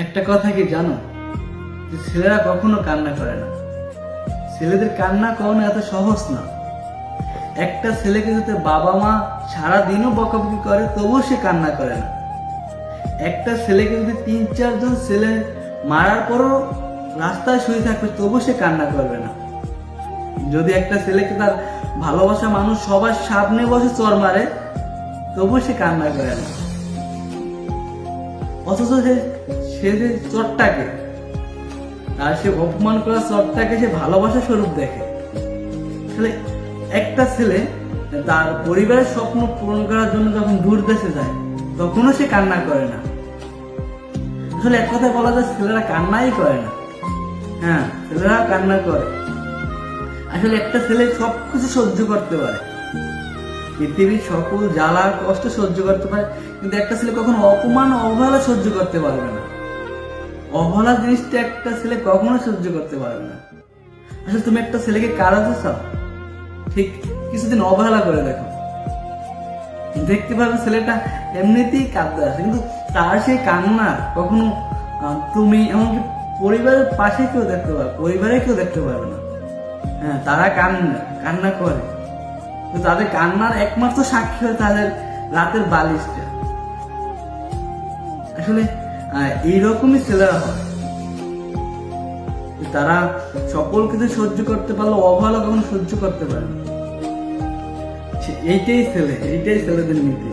একটা কথা কি জানো, যে ছেলেরা কখনো কান্না করে না। ছেলেদের কান্না করানো এত সহজ না। একটা ছেলেকে যদি বাবা মা সারাদিনও বকাবকি করে তবুও সে কান্না করে না। একটা ছেলেকে যদি 3-4 জন ছেলে মারার পরও রাস্তায় শুয়ে থাকবে তবুও সে কান্না করবে না। যদি একটা ছেলেকে তার ভালোবাসা মানুষ সবার সামনে বসে চর মারে তবুও সে কান্না করে না। অথচ সে যে চরটাকে, আর সে অপমান করা চরটাকে সে ভালোবাসা স্বরূপ দেখে। আসলে একটা ছেলে তার পরিবারের স্বপ্ন পূরণ করার জন্য যখন দূর দেশে যায় তখনও সে কান্না করে না। আসলে এক কথায় বলা যায় ছেলেরা কান্নাই করে না। হ্যাঁ, ছেলেরা কান্না করে। আসলে একটা ছেলে সবকিছু সহ্য করতে পারে, পৃথিবীর সকল জ্বালা কষ্ট সহ্য করতে পারে, কিন্তু একটা ছেলে কখনো অপমান অবহেলা সহ্য করতে পারবে না। অবহেলা জিনিসটা একটা ছেলে কখনো সহ্য করতে পারবে না। আসলে তুমি একটা ছেলেকে কারাতে চাও, ঠিক কিছুদিন অবহেলা করে দেখো, দেখতে পাবে ছেলেটা এমনিতেই কাঁদতে আসে, কিন্তু তার সেই কান্না কখনো তুমি এমনকি পরিবারের পাশে কেউ দেখতে পারবে, পরিবারে কেউ দেখতে পারবে না। হ্যাঁ, তারা কান্না করে, তো তাদের কান্নার একমাত্র সাক্ষী হয় তাদের রাতের বালিশটা। আসলে এইরকমই ছেলেরা হয়, তারা সকল কিছু সহ্য করতে পারলেও অবহেলা কখনো সহ্য করতে পারে না। এইটাই ছেলেদের নীতি।